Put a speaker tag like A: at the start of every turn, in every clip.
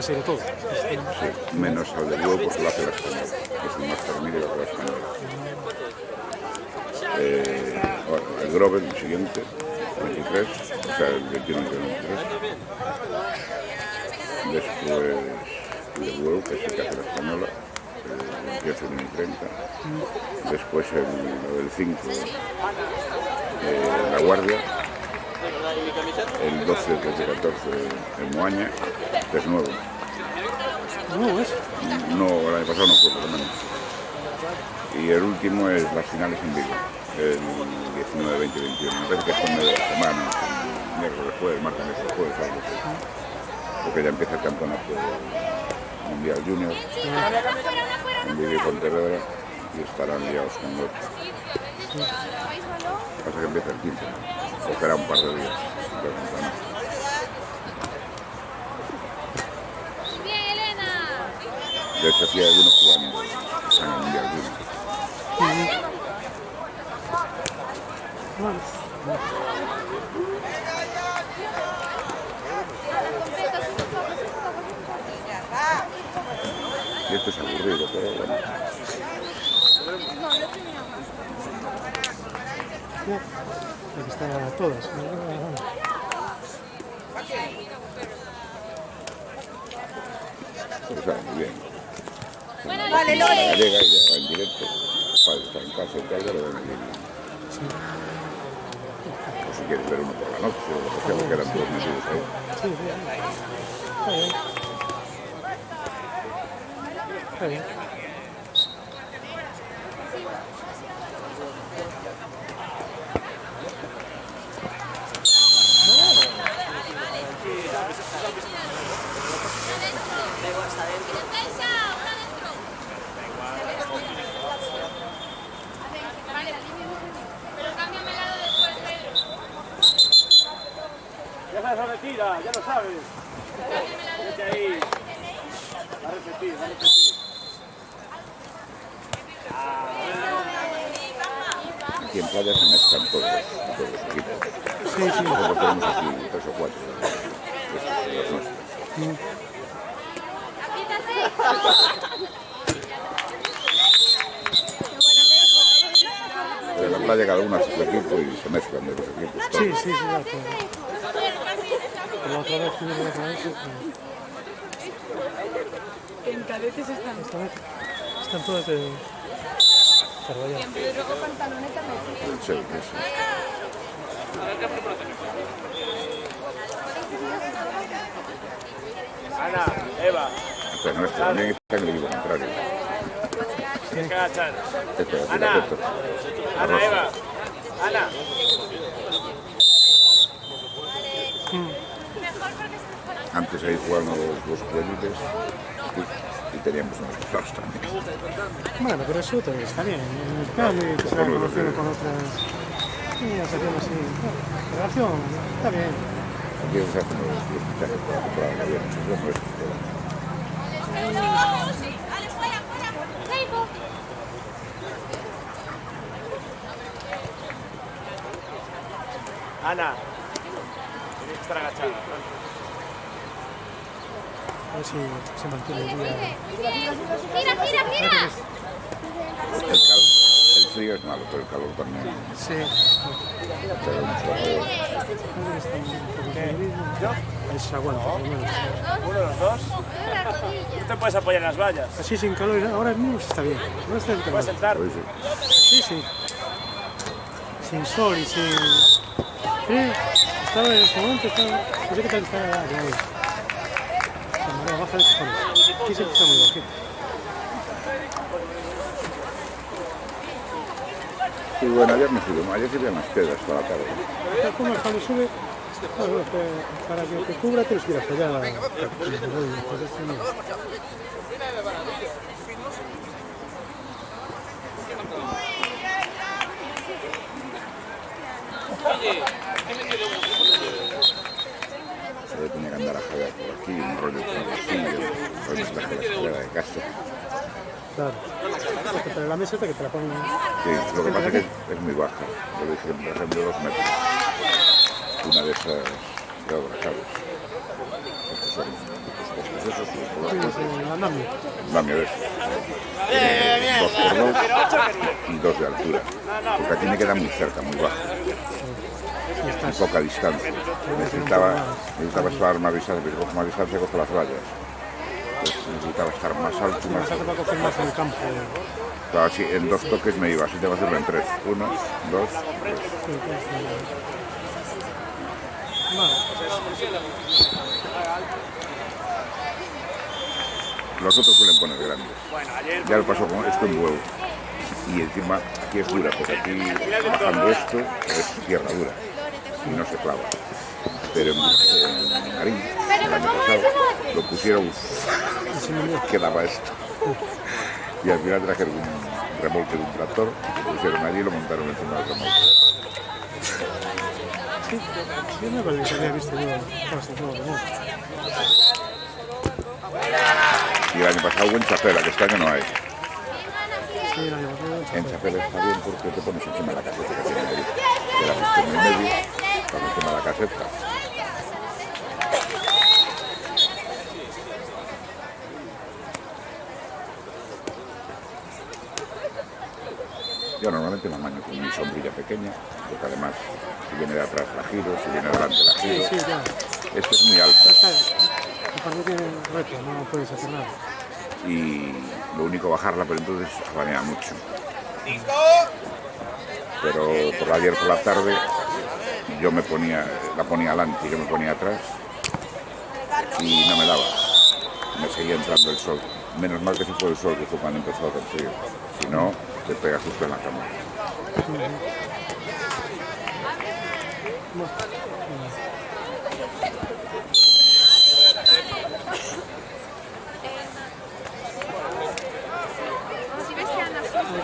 A: se irá todo.
B: Sí, menos al de Bueu porque lo hace la Española, que es un máster medio de la Española. Bueno, el Grover, el siguiente, 23, o sea, el 21 y el 23. Después el de Bueu, que es el que hace la Española, el 28, 1 y 30. Después el 5, La Guardia. El 12, 13, 14 en Moaña, que es nuevo.
A: ¿No es?
B: No, el año pasado no fue, por lo menos. Y el último es las finales en Vigo, el 19, 20 y 21. Me parece que es con medio de la semana, miércoles, jueves, martes, miércoles, jueves, algo así. Porque ya empieza el campeonato mundial junior en Vigo y Pontevedra y estarán liados con el otro. Pasa que empieza el 15, o será un par de días.
C: Bien, Elena.
B: De hecho, aquí hay algunos jugando que están en el mundial junior. Y esto es aburrido, pero bueno.
A: Aquí están todas.
B: Pero sabe muy bien.
C: Vale,
B: La gallega y ya va en directo. Para estar en casa y tal, ya lo ven aquí. O si quieres ver uno por la noche o lo que sea, porque eran todos metidos ahí.
A: Sí, sí. Está bien. Está bien.
D: Ya sabes, retira, ya lo sabes. Vete ahí. Va a repetir, va a repetir.
B: Aquí en playa se mezclan todos los equipos.
A: Sí, sí.
B: Nosotros tenemos aquí 3 o 4 de los nuestros. Pero en la playa cada uno hace su equipo y se mezclan de los equipos.
A: Sí,
B: Todos.
A: sí, sí, exacto. Pero otra vez tuvimos la otra vez.
E: En cadetes están.
A: Esta vez están todas de Carvallal.
E: Y luego pantaloneta no.
B: Sí, eso.
D: Ana, Eva,
B: Pero nuestro también está en el equipo contrario.
D: tienes que agachar.
B: Esto,
D: Ana,
B: esto.
D: Ana, Eva, Ana.
B: Antes ahí jugaban los juveniles y teníamos unos cruzados también.
A: Bueno, pero eso también está bien. En el plan de que se van conociendo con otras. Sí, hacemos así. Relación, está bien.
B: Aquí se hacen los fichajes para la temporada que viene. Eso es nuestro.
D: Ana, tienes que estar agachada.
A: A ver si se mantiene el día.
C: Mira.
B: El frío es malo, pero el calor también.
A: Sí.
B: Pero mucho calor.
A: Ahí se aguanta, por lo menos.
D: Uno de los dos. Tú te puedes apoyar en las vallas.
A: Así sin calor, ahora mismo está bien. No está el
D: Puedes
A: calor.
D: entrar.
B: Hoy sí.
A: Sí, sí. Sin sol y sin. Sí, estaba en ese momento, estaba. No sé qué tal está la hoy. La marea baja de cojones. Aquí siempre está muy bajito.
B: Sí, bueno, ayer no subimos, ayer se veían las piedras para la tarde.
A: Tal como cuando sube, bueno, para que te cubra tienes que ir hasta allá.
B: Se tenía que andar a jalar por aquí, un rollo por el pasillo, hoy nos traje la escalera de casa.
A: Claro. Pero la meseta que te la ponen.
B: Sí, lo que pasa es que es muy baja. Yo dije, por ejemplo, 2 metros. Una de esas de obra, ¿sabes? Estos son esos, por las
A: Sí,
B: cosas.
A: sí, andamio.
B: Dame de esos. 2x2 y 2 de altura. Porque aquí me queda muy cerca, muy bajo.
A: Sí,
B: Y
A: estás.
B: poca distancia. Necesitaba estar más distancia, pero cojo más distancia, cojo las vallas. Entonces necesitaba estar más alto,
A: Más alto para coger más en el campo.
B: Claro, así, en 2 toques me iba, así tengo que hacerlo en 3. 1, 2, 3.
A: Sí, vale.
B: Los otros suelen poner grandes. Ya lo pasó con esto en huevo. Y encima aquí es dura, porque aquí bajando esto es tierra dura y no se clava. Pero en Marín, el año pasado, lo pusieron, quedaba esto. Y al final trajeron un remolque de un tractor, lo pusieron allí y lo montaron encima del remolque.
A: Sí, yo me acuerdo que había visto yo casi todo el mundo.
B: Y el año pasado hubo en Chapela, que este año no hay.
A: Sí, el año pasado.
B: En Chapela está bien porque te pones encima de la caseta que tiene ahí. Te la viste en el medio, estás encima de la caseta. Yo normalmente me amaño con mi sombrilla pequeña, porque además si viene de atrás la giro, si viene de delante la
A: Sí,
B: giro.
A: sí, ya.
B: Esto es muy alta
A: Aparte tiene reto, no puedes hacer nada.
B: y lo único bajarla, pero entonces abanea mucho. Pero por ayer por la tarde yo la ponía adelante y yo me ponía atrás y no me daba. Me seguía entrando el sol. Menos mal que se fue el sol, que fue cuando empezó a hacer frío. Si no, te pega justo en la cama.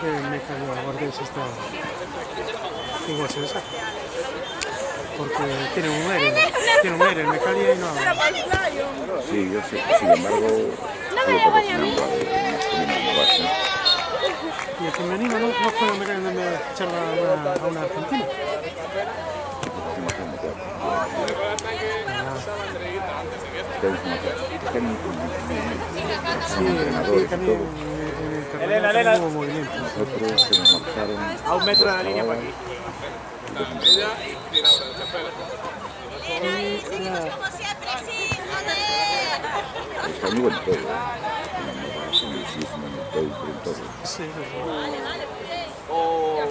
A: Creo que me cayó a guardias esta. Igual se saca. Porque tiene un aire, el Mecalia y no.
B: Sí, yo sé. Sin embargo, estuve proporcionando a unas colinas nuevas, ¿eh?
A: Y el femenino no fue el Mecalia donde me echaron a una argentina.
B: Imagínate, son entrenadores y
A: también
B: todo.
D: Elena.
A: hubo movimiento.
B: Nosotros se nos marcaron
D: A 1 metro de la línea para aquí.
B: Está muy buen todo, ¿eh? En el sismo, en el todo, en todo.
A: Sí,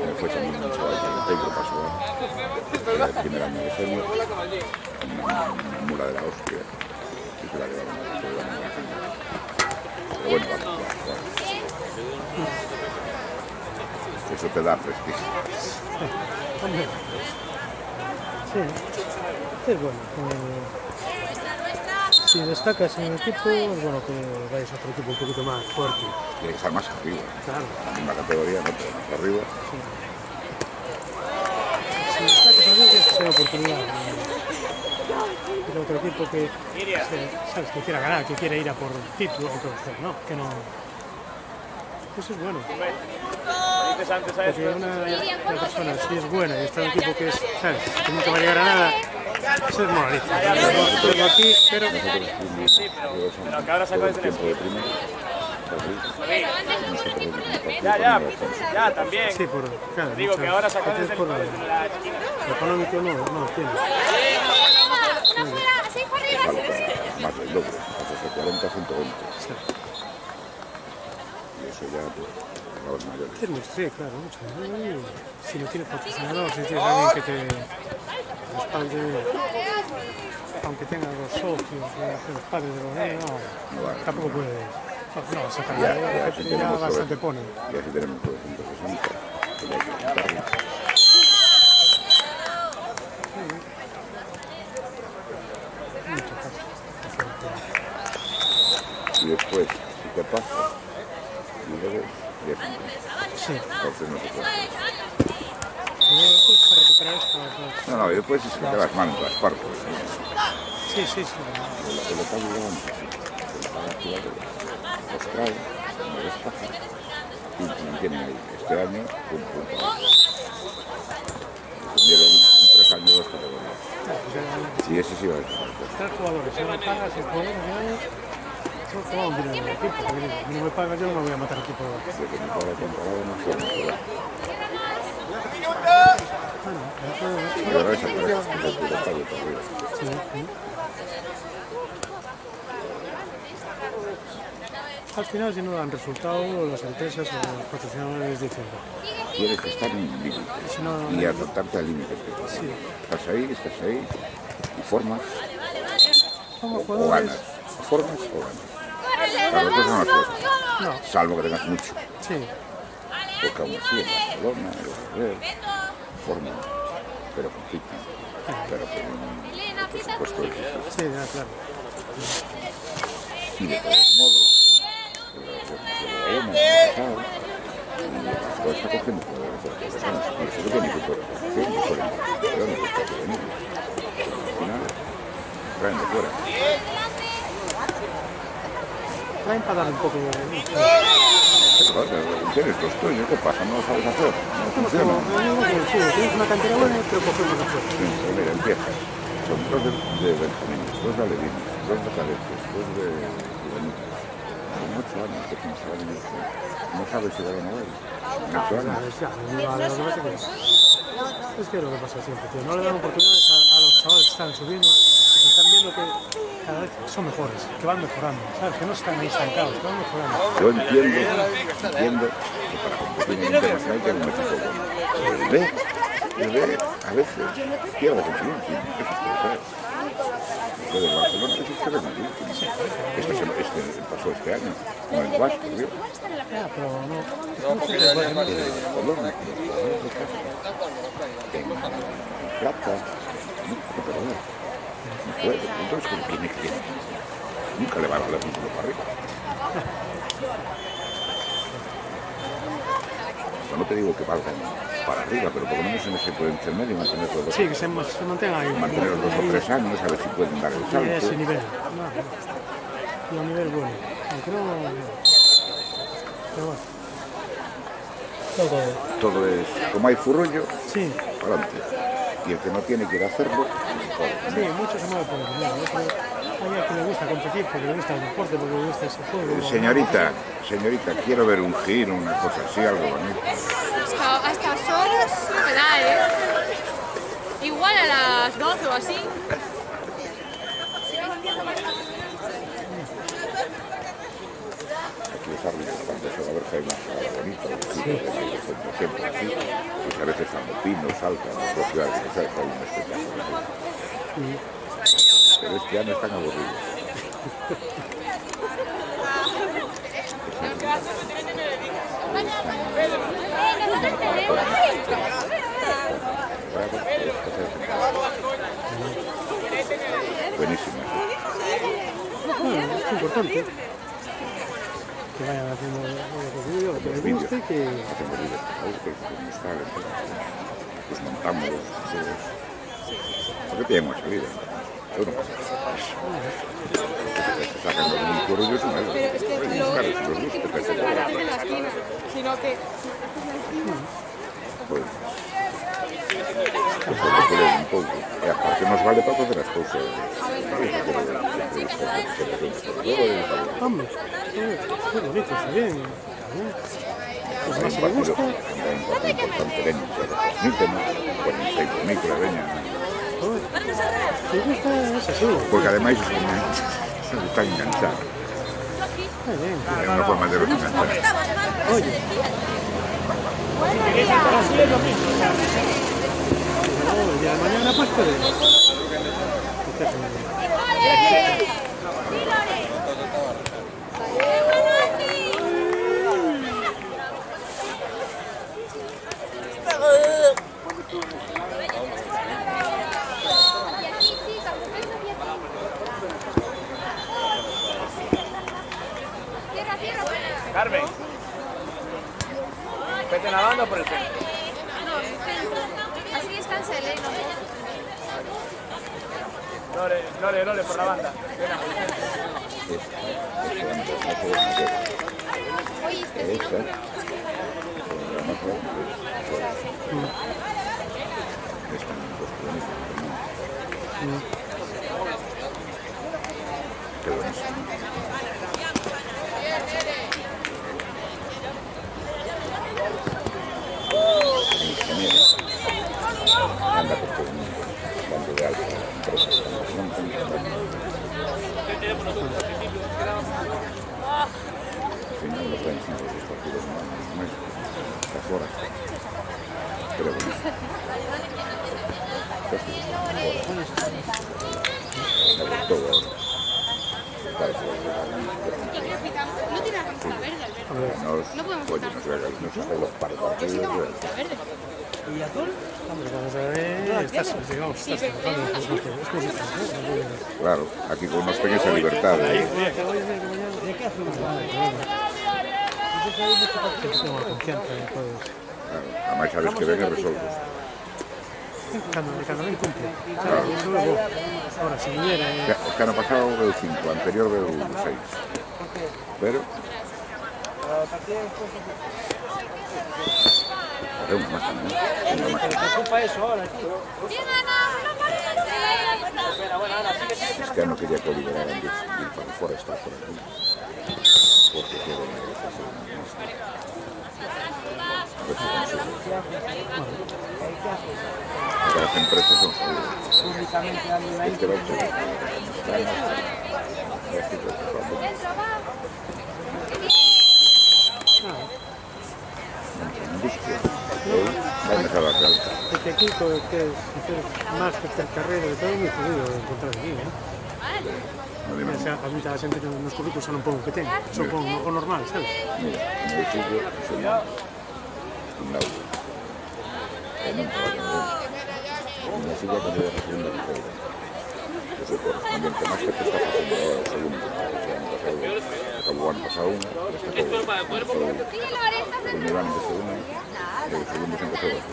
B: Me fue también un chaval que Pedro pasó, era el primer año de senior, una mula de la hostia, y se la llevaron a la Pero bueno, vamos, ya. Eso te da prestigio.
A: hombre. Sí, es bueno. Si destacas en el equipo, es bueno que vayas a otro equipo un poquito más fuerte.
B: Tiene que estar más arriba.
A: Claro.
B: La misma categoría, no, pero más arriba.
A: Si destacas también tienes que tener oportunidad. Ir a otro equipo que, ¿sabes? Que quiera ganar, que quiera ir a por título, o que no. Eso es bueno.
D: Dices antes a
A: Porque
D: esto.
A: una persona, si es buena y está en un equipo que es, ¿sabes? Que nunca va a llegar a nada, eso es moralista. Pero aquí, pero.
B: Nosotros estuvimos
D: Pero que ahora sacó
B: todo
D: desde
B: el tiempo de primero.
D: Ya, también.
A: Sí, claro.
D: Digo que ahora sacó
A: veces
D: desde
A: por
D: la
A: lo económico no tiene.
B: Falta más del doble, hace 40, 120.
A: Sí.
B: Y eso ya, pues, a los mayores.
A: Sí, claro, mucho. Si no tienes patrocinador, si tienes alguien que te respalde, aunque tenga los socios, los padres de los niños,
B: No vale.
A: tampoco puede. No, sacar
B: Ya,
A: ya
B: si tenemos
A: bastante pone.
B: Y así tenemos 960, que ya hay que juntarlo.
A: Mucho caso.
B: Y después, si te pasa, y luego, ya está.
A: Sí.
B: Entonces no se puede.
A: Después para recuperar esto, pues,
B: No, y después es que te las manos, las partes.
A: sí.
B: El local llegaban así. Los trae, no les pasa, y se mantienen ahí. Este año, pum. Defendieron 3 años 2 categorías. Y ese sí va a desaparecer.
A: 3 jugadores, si no pagas el jugador, Jugaba un dinero en el equipo. Porque digo, no me pagas, yo no me voy a matar al equipo.
B: De que me paga temporada no sé, no sé.
A: Bueno,
B: Y ahora desaparece, desde el pago por arriba.
A: sí, sí. Al final, si no dan resultado, las empresas o los patrocinadores dicen,
B: Tienes que estar en un límite
A: si no,
B: y adaptarte al límite.
A: sí,
B: Estás ahí y formas
A: como
B: o
A: jugadores,
B: ganas. Formas o ganas. Las otras no las formas.
A: no,
B: Salvo que tengas mucho.
A: sí,
B: Porque aún así en Barcelona, en Real, forman, pero compiten. Pero con un presupuesto difícil.
A: sí, ya, claro.
B: Y de todos modos, todo está cogiendo por las personas. Y eso tiene que por educación, por investigación, por juvenil. Al final, traen de fuera.
A: Traen para darle un poco de...
B: Pero claro, tienes los tuyos, ¿qué pasa? No lo sabes hacer, no funciona.
A: Tienes una cantera buena, pero cogemos la fuerza.
B: Sí, pero mira, empieza. Son dos de Benjamín, dos de Alevines, dos de Cadetes, dos de Juvenil. Con 8 años que no saben eso. No sabes si van a mover. En 8 años.
A: Es que es lo que pasa siempre, tío. No le dan oportunidades a los chavales que están subiendo, que están viendo que cada vez son mejores, que van mejorando, ¿sabes? Que no están ahí estancados, que van mejorando.
B: Yo entiendo que para competir en internacional hay que un equipo bueno. El B, a veces pierde confianza. Eso es lo que es. Lo del Barcelona es que es muy último. Este pasó este año, con el Vasco, ¿vio?
A: Ya, pero no.
B: El Barcelona, en Plata, no puede perder. No puede. Entonces, ¿cómo tiene que ir? Nunca le va a dar el título para arriba. No te digo que valgan para arriba, pero por lo menos en ese pueden intermedio y mantenerlo dos.
A: Sí, que se mantengan ahí.
B: Mantenerlos 2 o 3 años, a ver si pueden dar el
A: Y
B: salto.
A: ese nivel. No, y a nivel bueno. Aunque no. Pero bueno.
B: Todo es, como hay furrullo,
A: Sí,
B: para adelante. Y el que no tiene que ir a hacerlo, mejor.
A: sí, mucho se mueve por el dinero. Hay a quien le gusta competir porque le gusta el deporte, porque le gusta ese juego.
B: Señorita, quiero ver un giro, una cosa así, algo bonito.
C: A estas horas no me da, ¿eh? Igual a las 12 o así.
B: Aquí los árbitros cuando se va a ver que hay una jugada bonita, siempre así, pues a veces cuando Pino salta, los dos ciudades, que hay un espectáculo. Pero este año están aburridos. Buenísimo.
A: Bueno, es importante que vayan haciendo lo que les guste y que...
B: Hacemos vídeos, pues montamos todos. Porque tenemos salida. Yo no pasa nada. Se sacan los muy curiosos, ¿no?
E: Pero es que
B: Claro,
E: lo
B: si los
E: que
B: gusta,
E: no
B: pues,
E: se para en la esquina, sino que
B: pues, pues hay que leer un pouco. E aparte nos vale para facer as cousas.
A: Hombre, es bonito, está bien. Pues más si le gusta.
B: Un importante veña, pero transmíteme, 46.000 que la veña.
A: Si le gusta, es así.
B: Porque ademais está enganchado.
A: Está bien.
B: É unha forma de enganchar.
A: Oye. El día de mañana pues puede.
D: Carmen. Vete lavando por el centro.
C: No, así es tan sereno.
D: Lore, por la banda.
B: Qué buenísimo. en 5 o 6 partidos un mes, está fuera. Pero bueno. Sobre todo ahora. Claro,
C: No tiene la camiseta verde, Alberto. No podemos
B: oye, nos hace los partidos.
A: ¿Y azul? Hombre, vamos a ver, estás, digamos, estás trabajando, es como si estás, ¿no?
B: Claro, aquí con unos pequeños libertad.
A: Tengo la confianza en todos.
B: Además sabes que venga resuelto.
A: Cuando ven cumple. Claro, eso luego. Ahora, si viniera...
B: Es que ano pasado veo 5, anterior veo 6. Pero... Hacemos más también. Es que no quería que lo liberaran de para fuera, estar por aquí. Porque quiero una negociación más. A ver si consigo. Porque las empresas son jodidas. Este va a echar industria. Va a dejar la calca.
A: Porque aquí, que es más que el carrero de todo, es muy jodido encontrar aquí, ¿eh?
B: No,
A: O sea, a mí la gente nos currículos son un pouco que ten, son un pouco normal, sabes?
B: mira, en el sitio es un auto. Nunca va a tener. Una silla cuando llega a la segunda carrera. Es el correspondiente más que te está pasando ahora el segundo. Acabó el año pasado una, esta todo. El Milán de segunda, el segundo se empezó a jugar.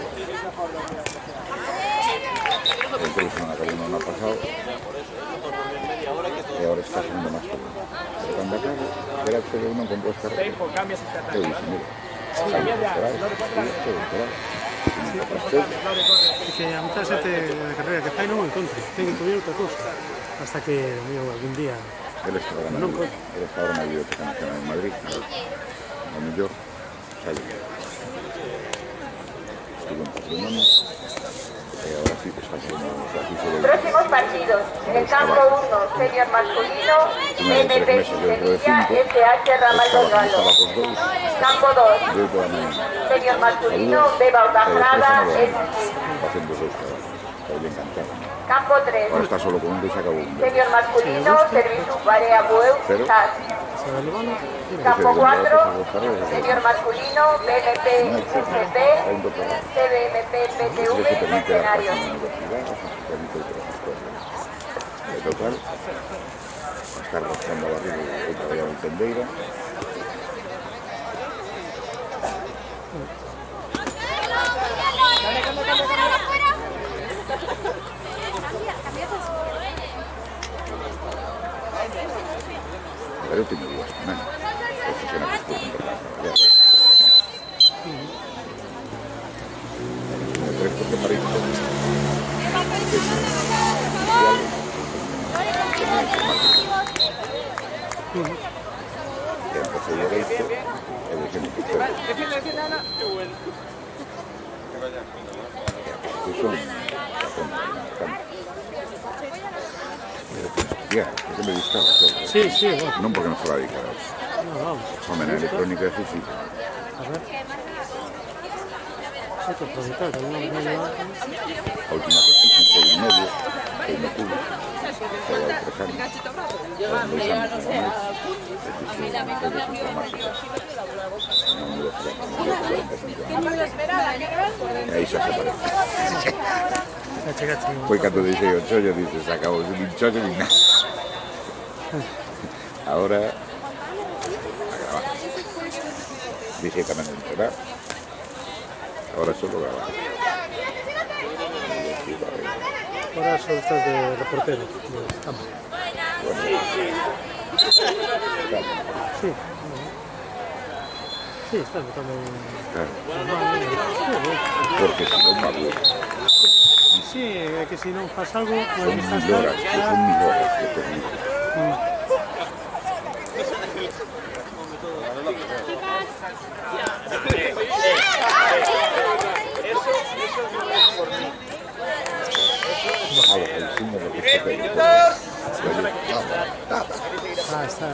B: Entonces se acabó uno el año pasado y ahora está haciendo más todo. Pero cuando acabe, era que uno con dos carreras. Te dice, mira,
A: E que a mitad xente da carreira que fai non o encontre, ten que comer outra cousa, hasta que algún día
B: él está ahora en la biblioteca nacional en Madrid, a lo mejor sale. Estuvo en patrimonio, ahora sí que está haciendo
F: Próximos partidos. En campo 1, senior masculino, MP Sevilla, SH Ramal dos Galos. Campo 2, senior masculino, Beba Otajrada,
B: haciendo dos está bien cantado.
F: Campo 3,
B: Ahora está solo con un y se acabó un.
F: senior masculino, Serviciu Barea Bueu, SAS. Campo 4, senior masculino, BNP SCP, CBMP PTV, Mercenarios.
B: De total, estar rascando a barriga outra vez a Entendeira. Pero eu teño dúas tamén. Profesionales que curten para traballar. Me tres porque para isto. E empecé dereito e deixei que ser. Que son porque me gustaba todo.
A: Sí, sí, bueno.
B: Non porque non fora dedicado.
A: No, vamos.
B: Home, na electrónica é sí.
A: A ver. Hay que aprovechar, que no me lleva.
B: A última cosita foi en medio, foi no cubo, foi ao 3 anos, aos 2 anos ou máis, e fixo informática na universidade. E aí xa se aparece.
A: Ya chegaste.
B: Foi cando deixei o chollo, dices, acabou de un chollo ni nada. Ahora, a grabar. Dixei tamén de entrenar. Ahora solo grabar.
A: Ahora solo estás de reportero de campo. Sí. Sí, estás tamén.
B: Porque si non me aburro.
A: Sí, é que se non faz algo,
B: Son
A: non estás
B: 1000 horas, son 1000 horas de técnica. Bajado el signo de que está técnico.
A: Ah, está.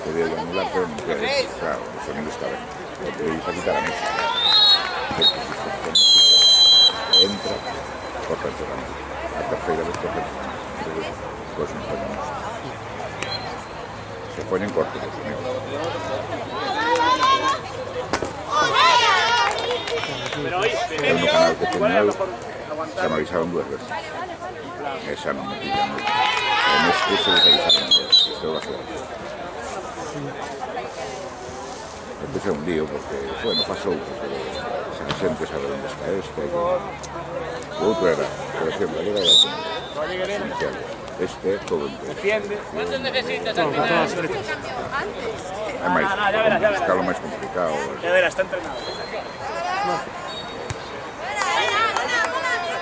B: Podía yo anular, pero no puede. Claro, el sonido está bien. Le hizo quitar la música. Porque si corta música, entra, corta el programa. La tercera vez corta el programa. Entonces, pues no pone música. Se ponen cortos los sonidos.
D: Pero hoy,
B: Era un canal que tenía él, se me avisaron 2 veces. Esa no me pilla mucho. En este se les avisaron 2 veces. Esto va a ser. Empecé un lío porque, bueno, pasó, pero se me siente saber dónde está este. Lo otro era, por ejemplo, ayer era inicial. Este, todo entero.
D: defiende.
C: ¿Cuántos necesitas
A: No,
C: al
A: con todas
C: final?
A: las letras.
B: Además,
D: ya verás.
B: está lo más complicado.
D: Ya verás, está entrenado.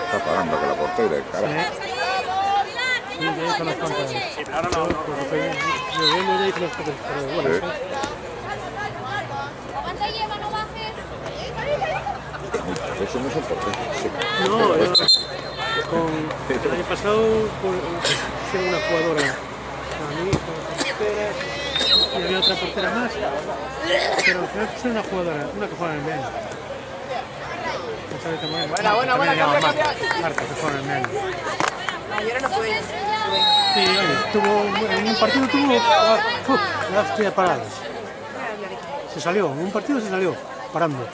B: Está parando con la portera, carajo.
A: Sí, ya hizo unas cuantas.
D: Sí, pero ahora no.
A: Yo ya hice unas cuantas, pero bueno,
B: Sí.
A: sí.
C: ¿Cuánto lleva? No bajes.
B: Eso no es el portero.
A: No, el año pasado hicieron una jugadora a mí, con porteras, y había otra portera más, pero al final pusieron una jugadora, una que juega en el medio. Buena, Marta, que juega en el medio.
E: Ayer no pude.
A: Sí, oye, en un partido tuvo las tías paradas. Se salió, en un partido se salió, parando.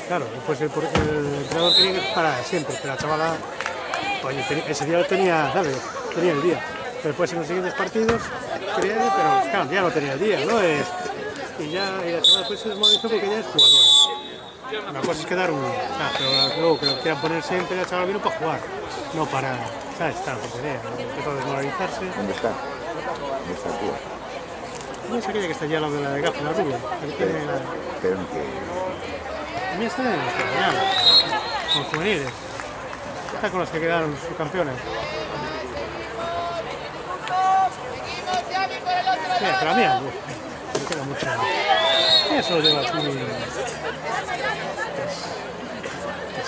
A: Claro, después el entrenador tenía que parar siempre, pero la chavala, oye, ese día lo tenía, ¿sabes? Tenía el día. Pero después en los siguientes partidos, pero claro, ya no tenía el día, ¿no? Y la chavala después se desmoralizó porque ya es jugadora. La cosa es quedar pero luego que lo quieran poner siempre, la chavala vino para jugar, no para, ¿sabes? Claro, porque empezó a desmoralizarse.
B: ¿Dónde está? ¿Dónde está el tío?
A: No sé aquella que está ya al lado de la de Gafa, la rubia.
B: Espero que...
A: A mí está en la mañana, con juveniles. Está con los que quedaron subcampeones. Sí, pero a mí me queda mucho. Ella solo lleva aquí 3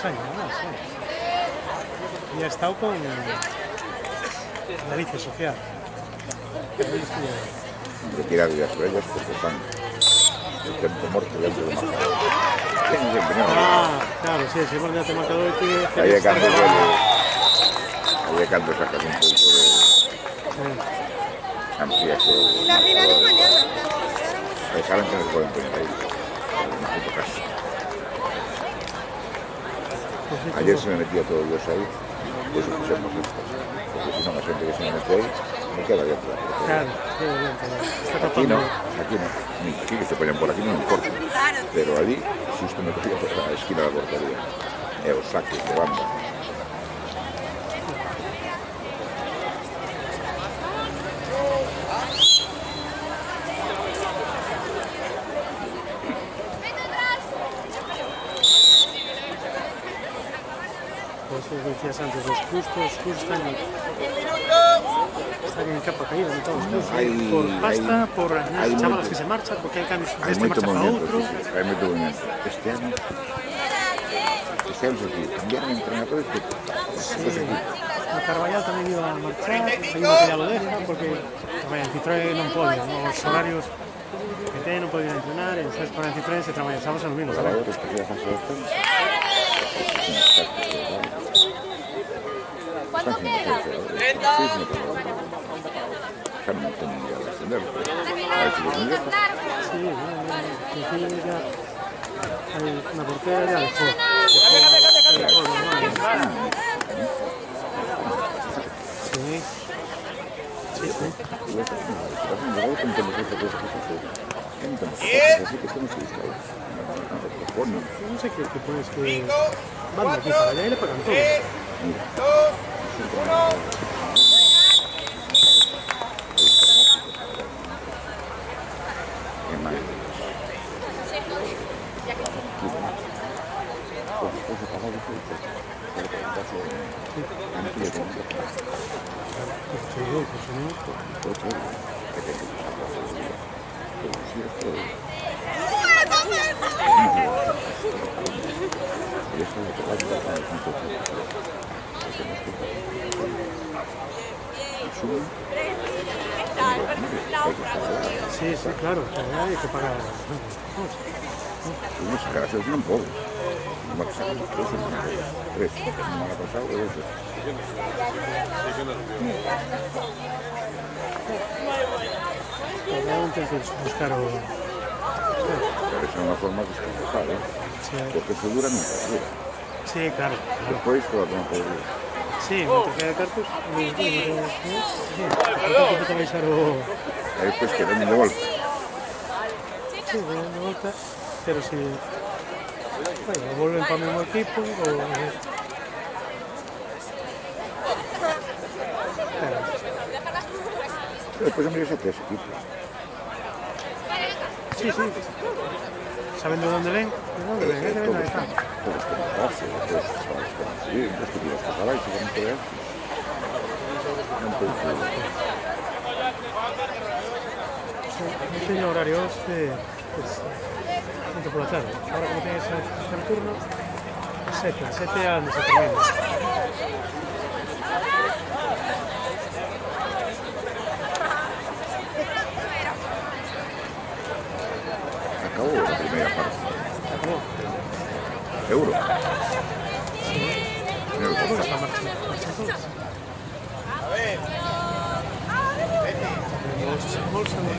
A: años, ¿no? Sí. Y ha estado con la Alicia Social.
B: Retirar de las ellas porque están el tiempo muerto dentro de marcador.
A: Claro, sí, si hemos de marcador que...
B: Ahí de canto sacas un poco de ampliación.
E: La final es mañana.
B: Saben que no se pueden poner ahí. En puto caso. Ayer se me metía todo Dios ahí, por eso pusimos esto. Porque si no, más gente que se me mete ahí, me queda dentro.
A: Claro, sí, está
B: Aquí no,
A: tapando.
B: aquí que se ponen por aquí no me importa. Pero allí, si usted me cogía por la esquina de la portería, o saques de banda.
A: Por eso decías antes, los justos están en capa caída en todos los
B: Hay-
A: por pasta, por
B: hay
A: las chavalas
B: mucho-
A: que se marchan, porque hay cambios de
B: Hay
A: este
B: mucho
A: marcha para
B: movimiento,
A: otro.
B: sí, hay mucho movimiento. Este año es aquí, cambiaron entrenadores que
A: Sí, a Carvallal tamén iba a marchar, hai unha que ya lo deja, porque tamén en Citroën non pode, os horarios que ten non podían entrenar, e despois para en Citroën se traballa sábados e domingos.
B: para otros que se fase de defensa.
C: ¿Cuánto queda?
B: Ya no tienen idea de defender. A ver si lo tendría.
A: Sí, que ya hay una portera ya dejó normal. Sí. Sí, sí. No sé qué pones que manda aquí para allá y le pagan todo.
B: Y eso es lo que pasa con muchos chicos.
A: Sí, sí, claro, hay que pagar.
B: Unos caras son pobres. No me sacan dos semanas. Tres. No me ha pasado de eso.
A: Realmente es buscar o...
B: Pero es una forma de escapar, ¿eh?
A: Sí,
B: Porque eso dura mientras dura.
A: sí, claro.
B: Después todo lo que dura.
A: Sí, mientras que haya cartos, ¿cuánto te vais a lo...
B: Ahí después que den de golpe.
A: Sí, de vuelta, pero si... Bueno, vuelven para el mismo equipo o... Claro,
B: Después han ido tres equipos.
A: sí, sí. Saben de dónde ven, ese ven, ahí está.
B: Todos con clase, después sabes cómo seguir, después que los pagáis y con todo eso.
A: No tiene horarios tanto por la tarde. Ahora como tienes el turno, 7 a donde se termina.
B: Acabó la primera parte.
A: Acabó.
B: Euro.
A: ¿Cómo está marchando? Bolsa,